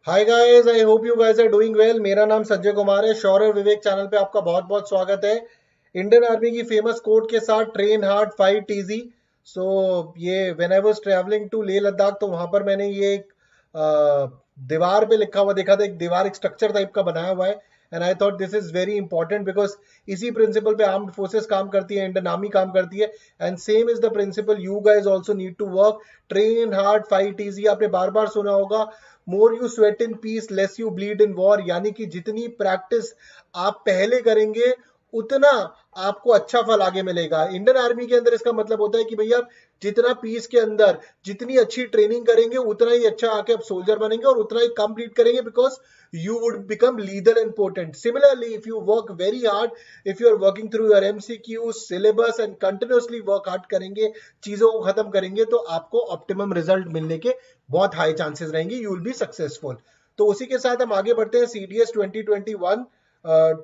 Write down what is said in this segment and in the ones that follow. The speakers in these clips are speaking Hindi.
Hi guys, I hope you guys are doing well. मेरा नाम संजय कुमार है। शौर्य विवेक चैनल पे आपका बहुत बहुत स्वागत है। इंडियन आर्मी की फेमस कोट के साथ train hard fight easy. So ये when I was travelling to Leh Ladakh, तो वहां पर मैंने ये एक दीवार पे लिखा हुआ देखा था। एक दीवार, एक स्ट्रक्चर टाइप का बनाया हुआ है। And I thought this is very important because इसी प्रिंसिपल पे आर्म्ड फोर्सेस काम करती है, इंडियन आर्मी काम करती है। And same is the principle you guys also need to work. Train hard fight easy, आपने बार बार सुना होगा। More you sweat in peace less you bleed in war, यानी कि जितनी प्रैक्टिस आप पहले करेंगे उतना आपको अच्छा फल आगे मिलेगा। इंडियन आर्मी के अंदर इसका मतलब होता है कि भैया जितना पीस के अंदर जितनी अच्छी ट्रेनिंग करेंगे उतना ही अच्छा आके आप सोल्जर बनेंगे और उतना ही कंप्लीट करेंगे, because you would become lethal and potent. Similarly, if you work very hard, if you are working through your MCQ syllabus and continuously work hard करेंगे, चीजों को खत्म करेंगे, तो आपको ऑप्टिमम रिजल्ट मिलने के बहुत हाई चांसेस रहेंगे। You will be successful. तो उसी के साथ हम आगे बढ़ते हैं CDS 2021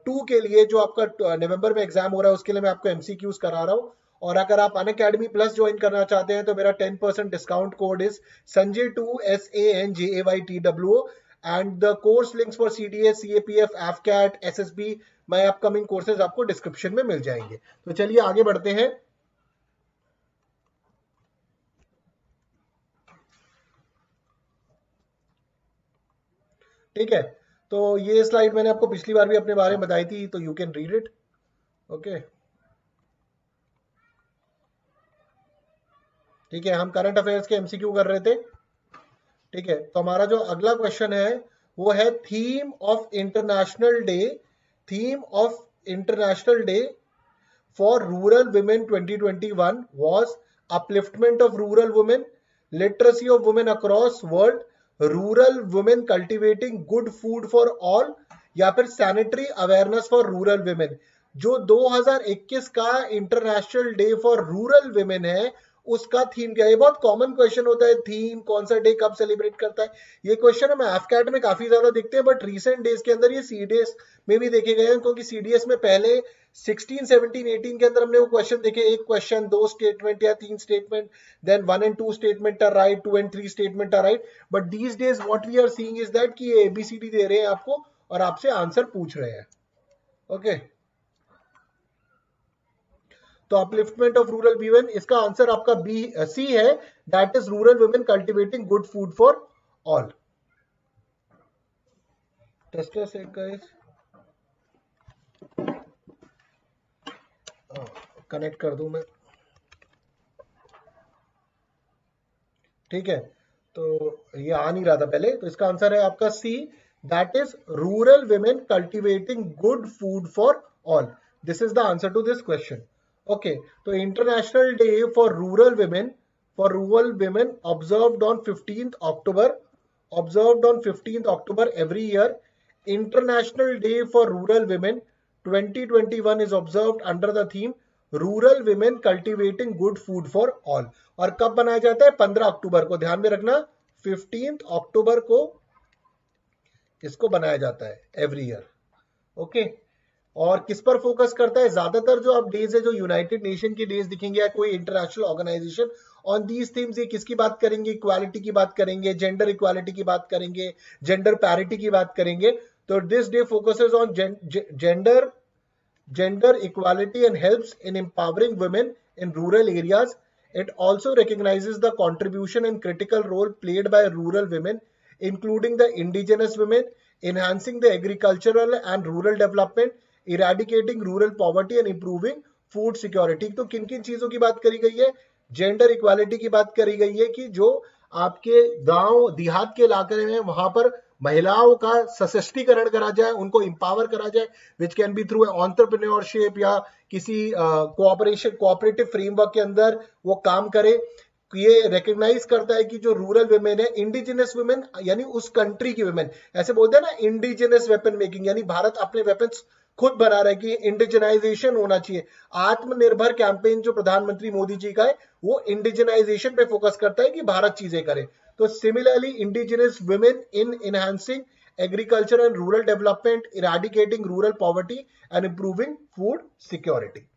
2 के लिए, जो आपका नवंबर में एग्जाम हो रहा है, उसके लिए मैं आपको MCQs करा रहा हूँ। और अगर आप अनअकैडमी प्लस ज्वाइन करना चाहते हैं तो मेरा 10% discount code is Sanjay2 SANJAYTWO। And the course links for CDS, CAPF, AFCAT, SSB, my upcoming courses आपको डिस्क्रिप्शन में मिल जाएंगे। तो चलिए आगे बढ़ते हैं। ठीक है, तो ये स्लाइड मैंने आपको पिछली बार भी अपने बारे में बताई थी, तो you can read it. Okay, ठीक है, हम करंट अफेयर्स के MCQ कर रहे थे। ठीक है, तो हमारा जो अगला क्वेश्चन है वो है theme of international day. Theme of international day for rural women 2021 was upliftment of rural women, literacy of women across world, rural women cultivating good food for all, या फिर sanitary awareness for rural women। जो 2021 का international day for rural women है, उसका थीम क्या है? ये बहुत कॉमन क्वेश्चन होता है, थीम कौन सा डे कब सेलिब्रेट करता है। ये क्वेश्चन हमें एफकैट में काफी ज्यादा दिखते हैं, बट रीसेंट डेज के अंदर ये सीडीएस में भी देखे गए हैं, क्योंकि सीडीएस में पहले 16, 17, 18 के अंदर हमने वो क्वेश्चन देखे, एक क्वेश्चन, दो स्टेटमेंट या तीन statement, then 1 and 2 statement are right, 2 and 3 statement are right. But these days what we are seeing is that कि ये एबीसीडी दे रहे हैं आपको और आपसे आंसर पूछ रहे हैं। ओके, तो अपलिफ्टमेंट ऑफ रूरल वीमेन, इसका आंसर आपका बी सी है, that is rural women cultivating good food for all. Tester से गाइस कनेक्ट कर दूं मैं। ठीक है, तो ये आ नहीं रहा था पहले, तो इसका आंसर है आपका C, that is rural women cultivating good food for all. This is the answer to this question. Okay, तो international day for rural women observed on 15th October, observed on 15th October every year. International Day for Rural Women 2021 is observed under the theme rural women cultivating good food for all. और कब बनाया जाता है? 15 अक्टूबर को, ध्यान में रखना, 15th अक्टूबर को इसको बनाया जाता है एवरी ईयर। ओके, और किस पर फोकस करता है? ज्यादातर जो आप डेज है, जो यूनाइटेड नेशन के डेज दिखेंगे या कोई international organisation, on these themes ये किसकी बात करेंगे? इक्वालिटी की बात करेंगे, जेंडर इक्वालिटी की बात करेंगे, जेंडर पैरिटी की बात करेंगे। तो this day focuses on gender equality and helps in empowering women in rural areas. It also recognizes the contribution and critical role played by rural women, including the indigenous women, enhancing the agricultural and rural development, eradicating rural poverty and improving food security. तो किन किन चीजों की बात करी गई है? जेंडर इक्वालिटी की बात करी गई है कि जो आपके गांव देहात के इलाके में वहां पर महिलाओं का सशक्तिकरण करा जाए, उनको इंपावर करा जाए, which can be through entrepreneurship या किसी कोऑपरेटिव फ्रेमवर्क के अंदर वो काम करे। ये रिकॉग्नाइज करता है कि जो रूरल वुमेन है, इंडिजिनस वुमेन यानी उस कंट्री की वुमेन, ऐसे बोलते हैं ना इंडिजिनस वेपन मेकिंग, यानी भारत अपने वेपन्स खुद बना रहा है, कि इंडिजनाइजेशन होना चाहिए। आत्मनिर्भर कैंपेन जो प्रधानमंत्री मोदी जी का है, वो इंडिजनाइजेशन पे फोकस करता है कि भारत चीजें करे। तो similarly indigenous women in enhancing agriculture and rural development, eradicating rural poverty and improving food security.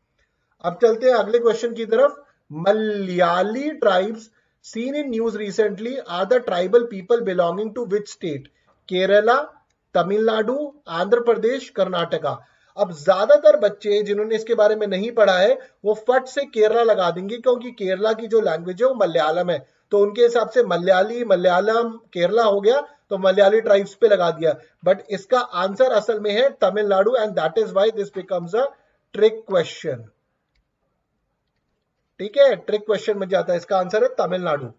अब चलते हैं अगले क्वेश्चन की तरफ। Malayali tribes seen in news recently are the tribal people belonging to which state? Kerala, Tamil Nadu, Andhra Pradesh, Karnataka. अब ज्यादातर बच्चे जिन्होंने इसके बारे में नहीं पढ़ा है वो फट से केरला लगा देंगे, क्योंकि केरला की जो लैंग्वेज है वो मलयालम है, तो उनके हिसाब से मलयाली, मलयालम, केरला हो गया, तो मलयाली ट्राइब्स पे लगा दिया। बट इसका आंसर असल में है Tamil Nadu, and that is why this becomes a trick question. ठीक है, ट्रिक क्वेश्चन बन जाता है, इसका आंसर है तमिलनाडु।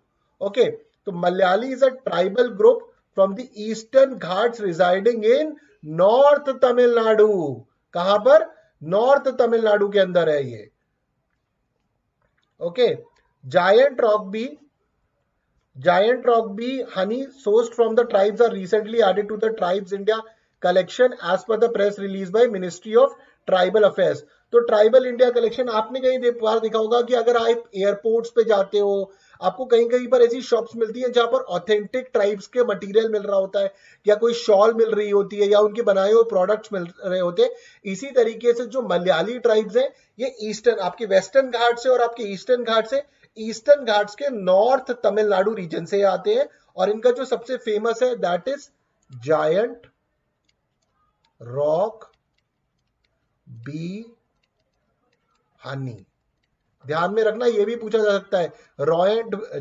ओके, तो Malayali is a tribal group from the Eastern Ghats residing in north Tamil Nadu. कहां पर? नॉर्थ तमिलनाडु के अंदर है ये। Okay, giant rock bee honey sourced from the tribes are recently added to the Tribes India collection as per the press release by ministry of tribal affairs. तो ट्राइबल इंडिया कलेक्शन आपने कहीं बार देखा होगा कि अगर आप एयरपोर्ट्स पे जाते हो, आपको कहीं कहीं पर ऐसी शॉप्स मिलती हैं जहां पर ऑथेंटिक ट्राइब्स के मटेरियल मिल रहा होता है, या कोई शॉल मिल रही होती है, या उनके बनाए हुए प्रोडक्ट्स मिल रहे होते हैं। इसी तरीके से जो मलयाली ट्राइब्स हैं ये ईस्टर्न, आपके वेस्टर्न घाट से और आपके ईस्टर्न घाट से, ईस्टर्न घाट्स के नॉर्थ तमिलनाडु रीजन से आते हैं, और इनका जो सबसे फेमस है that is giant rock bee Honey. ध्यान में रखना, ये भी पूछा जा सकता है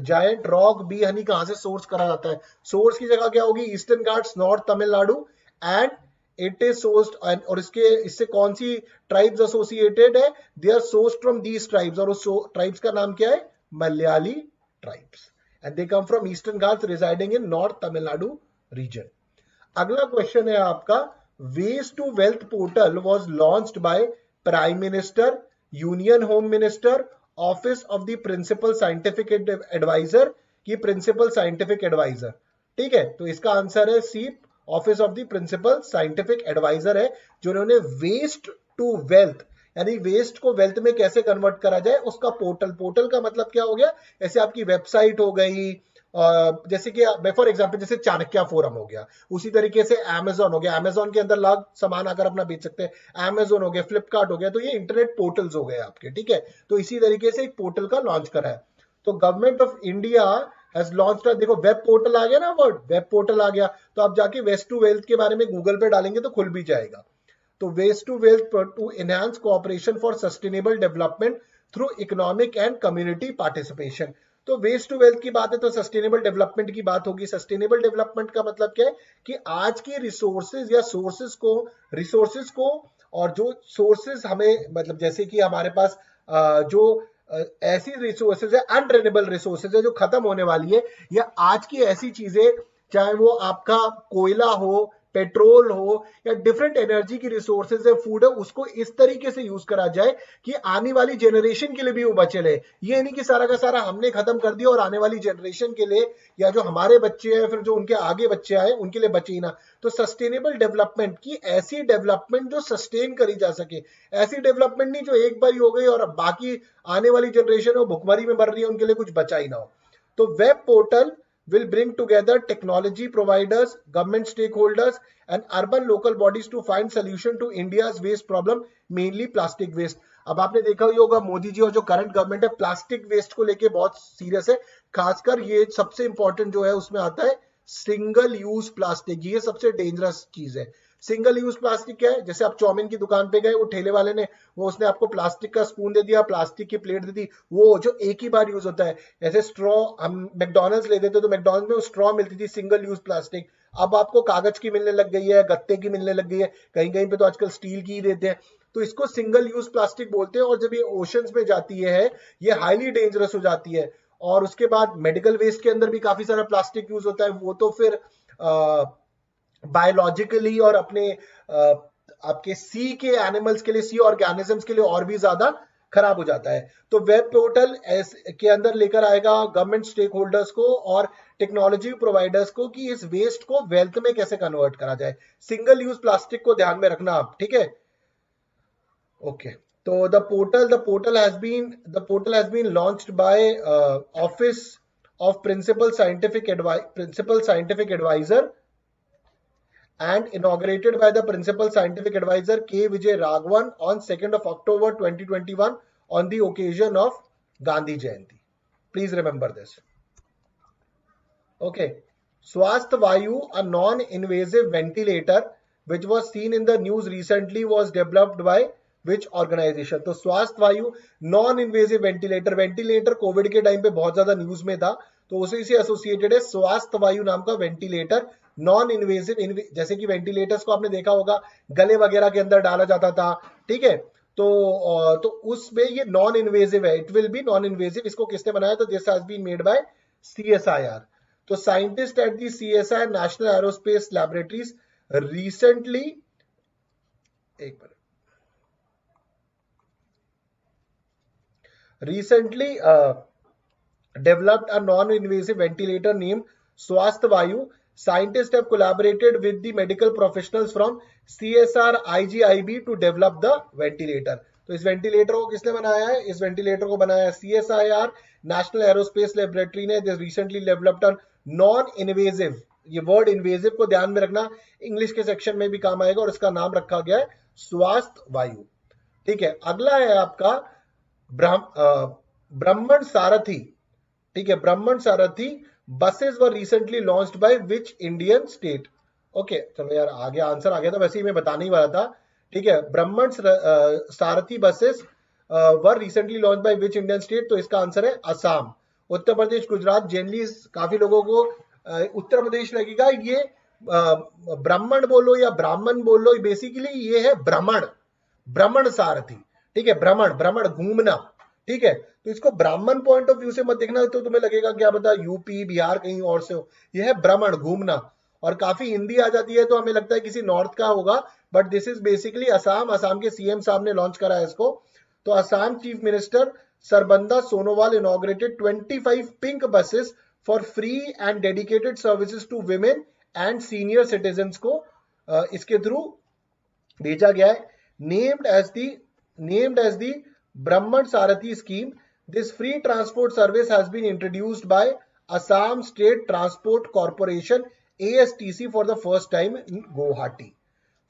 जायंट रॉक बी हनी कहां से सोर्स करा जाता है। सोर्स की जगह क्या होगी? Eastern Ghats, north Tamil Nadu, and it is sourced, और इससे कौन सी ट्राइब्स एसोसिएटेड है? They are sourced from these tribes, और उस ट्राइब्स का नाम क्या है? Malayali tribes, and they come from Eastern Ghats residing in north Tamil Nadu region. अगला क्वेश्चन है आपका, waste to wealth portal was launched by prime minister, union home minister, office of the principal scientific adviser की प्रिंसिपल साइंटिफिक एडवाइजर। ठीक है, तो इसका आंसर है C, office of the principal scientific advisor है, जिन्होंने वेस्ट टू वेल्थ, यानी वेस्ट को वेल्थ में कैसे कन्वर्ट करा जाए उसका पोर्टल। पोर्टल का मतलब क्या हो गया? जैसे आपकी वेबसाइट हो गई, जैसे कि फॉर एग्जांपल जैसे चाणक्य फोरम हो गया, उसी तरीके से अमेजोन हो गया, अमेजोन के अंदर लाख सामान आकर अपना बेच सकते हैं, अमेजोन हो गया, फ्लिपकार्ट हो गया, तो ये इंटरनेट पोर्टल्स हो गए आपके। ठीक है, तो इसी तरीके से एक पोर्टल का लॉन्च करा है। तो government of India has launched, देखो वेब पोर्टल आ गया ना, वर्ड वेब पोर्टल आ गया, तो आप जाके वेस्ट टू वेल्थ के बारे में गूगल पे डालेंगे तो खुल भी जाएगा। तो waste to wealth to enhance cooperation for sustainable development through economic and community participation. तो वेस्ट टू वेल्थ की बात है तो सस्टेनेबल डेवलपमेंट की बात होगी। सस्टेनेबल डेवलपमेंट का मतलब क्या है? कि आज की रिसोर्सेज या रिसोर्सेज को और जो सोर्सेज हमें, मतलब जैसे कि हमारे पास जो ऐसी रिसोर्सेज है, अनरिन्यूएबल रिसोर्सेज है जो खत्म होने वाली है, या आज की ऐसी चीजें, चाहे वो आपका कोयला हो, पेट्रोल हो, या डिफरेंट एनर्जी की रिसोर्सेज है, फूड है, उसको इस तरीके से यूज करा जाए कि आने वाली जनरेशन के लिए भी वो बचे रहे। ये नहीं कि सारा का सारा हमने खत्म कर दिया और आने वाली जनरेशन के लिए, या जो हमारे बच्चे हैं फिर जो उनके आगे बच्चे आए उनके लिए बचे ही ना। तो सस्टेनेबल डेवलपमेंट की ऐसी डेवलपमेंट जो सस्टेन करी जा सके, ऐसी डेवलपमेंट नहीं जो एक बार ही हो गई और बाकी आने वाली जनरेशन है वो भुखमरी में मर रही है, उनके लिए कुछ बचा ही ना हो। तो web portal will bring together technology providers, government stakeholders and urban local bodies to find solution to India's waste problem, mainly plastic waste। अब आपने देखा ही होगा मोदी जी और जो करंट गवर्नमेंट है प्लास्टिक वेस्ट को लेके बहुत सीरियस है। खासकर ये सबसे इंपॉर्टेंट जो है उसमें आता है सिंगल यूज प्लास्टिक, ये सबसे डेंजरस चीज है। सिंगल यूज प्लास्टिक क्या है? जैसे आप चाउमीन की दुकान पे गए, वो ठेले वाले ने उसने आपको प्लास्टिक का स्पून दे दिया, प्लास्टिक की प्लेट दे दी, वो जो एक ही बार यूज होता है। जैसे स्ट्रॉ, हम मैकडॉनल्ड्स ले देते तो मैकडॉनल्ड्स में स्ट्रॉ मिलती थी सिंगल यूज प्लास्टिक, अब आपको कागज की मिलने लग गई है, गत्ते की मिलने लग गई है, कहीं कहीं पे तो आजकल स्टील की ही देते हैं। तो इसको सिंगल यूज प्लास्टिक बोलते हैं, और जब ये ओशंस में जाती है ये हाईली डेंजरस हो जाती है। और उसके बाद मेडिकल वेस्ट के अंदर भी काफी सारा प्लास्टिक यूज होता है, वो तो फिर बायोलॉजिकली और अपने आपके सी के एनिमल्स के लिए, सी ऑर्गेनिजम्स के लिए और भी ज्यादा खराब हो जाता है। तो वेब पोर्टल के अंदर लेकर आएगा गवर्नमेंट स्टेक होल्डर्स को और टेक्नोलॉजी प्रोवाइडर्स को कि इस वेस्ट को वेल्थ में कैसे कन्वर्ट करा जाए। सिंगल यूज प्लास्टिक को ध्यान में रखना आप, ठीक है? ओके, तो the portal has been launched by office of principal scientific advisor and inaugurated by the principal scientific advisor K Vijay Raghavan on 2nd of October 2021 on the occasion of Gandhi Jayanti. Please remember this. Okay, स्वास्थ्य वायु, a non-invasive ventilator which was seen in the news recently was developed by which organization? तो स्वास्थ्य वायु non invasive ventilator, ventilator Covid के टाइम पे बहुत ज्यादा न्यूज में था, तो उसी से एसोसिएटेड है स्वास्थ्य वायु नाम का वेंटिलेटर, नॉन इन्वेजिव। जैसे कि वेंटिलेटर्स को आपने देखा होगा गले वगैरह के अंदर डाला जाता था, ठीक है, तो उसमें ये नॉन इन्वेजिव है, it will be non invasive. इसको किसने बनाया? तो this has been made by CSIR। तो scientist at the CSIR national aerospace laboratories recently, एक minute, recently developed a non-invasive ventilator named Swasth Vayu. Scientists have collaborated with the medical professionals from CSR IGIB to develop the ventilator. तो इस वेंटिलेटर को किसने बनाया है? इस वेंटिलेटर को बनाया है CSIR नेशनल एरोस्पेस लेबोरेटरी ने। This recently developed a non invasive, ये वर्ड इन्वेजिव को ध्यान में रखना, इंग्लिश के सेक्शन में भी काम आएगा, और इसका नाम रखा गया है स्वास्थ्य वायु। ठीक है, अगला है आपका ब्राह्मण सारथी। ठीक है, ब्राह्मण सारथी buses were recently launched by which Indian state? Okay, चलो यार आगे आंसर आ गया था, वैसे ही मैं बताने ही वाला था। ठीक है, ब्राह्मण सारथी buses were recently launch by which Indian state? तो इसका आंसर है असम। उत्तर प्रदेश, गुजरात, जनरली काफी लोगों को उत्तर प्रदेश लगेगा, ये ब्राह्मण बोलो या ब्राह्मण बोलो, बेसिकली ये है भ्रमण, भ्रमण सारथी। ठीक है, भ्रमण, भ्रमण घूमना। ठीक है, तो इसको ब्राह्मण पॉइंट ऑफ व्यू से मत देखना, तो तुम्हें लगेगा क्या पता यूपी बिहार कहीं और से हो, यह है भ्रमण, घूमना। और काफी हिंदी आ जाती है तो हमें लगता है किसी नॉर्थ का होगा, but this is basically Assam. Assam के सीएम साहब ने लॉन्च करा है इसको। तो Assam chief minister Sarbananda Sonowal inaugurated 25 pink buses for free and dedicated services to women and senior citizen को इसके थ्रू भेजा गया है। named as the Brahman Sarathi scheme, this free transport service has been introduced by Assam State Transport Corporation ASTC for the first time in Guwahati.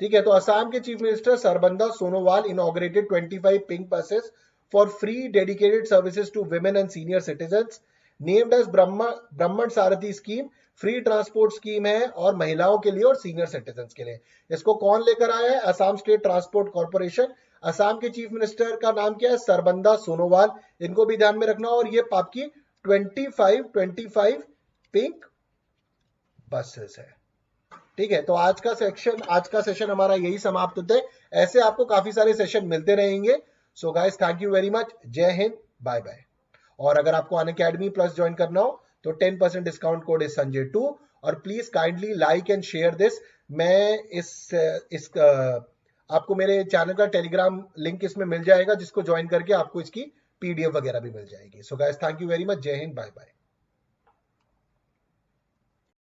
ठीक है, तो असम के chief minister Sarbananda Sonowal inaugurated 25 pink buses for free dedicated services to women and senior citizens, named as ब्राह्मण सारथी स्कीम। फ्री ट्रांसपोर्ट स्कीम है और महिलाओं के लिए और सीनियर सिटीजन के लिए। इसको कौन लेकर आया है? Assam state transport corporation. Assam के चीफ मिनिस्टर का नाम क्या है? सरबंदा सोनोवाल। इनको भी ध्यान में रखना। और ये आपकी 25 पिंक बसेस है। ठीक है, तो आज का सेशन हमारा यही समाप्त होता है। ऐसे आपको काफी सारे सेशन मिलते रहेंगे। So guys, thank you very much. जय हिंद, बाय बाय। और अगर आपको अनअकैडमी प्लस ज्वाइन करना हो तो 10% डिस्काउंट कोड इज संजय 2। और please kindly like and share this. मैं इस आपको मेरे चैनल का टेलीग्राम लिंक इसमें मिल जाएगा, जिसको ज्वाइन करके आपको इसकी PDF वगैरह भी मिल जाएगी। So guys, thank you very much. जय हिंद, बाय बाय।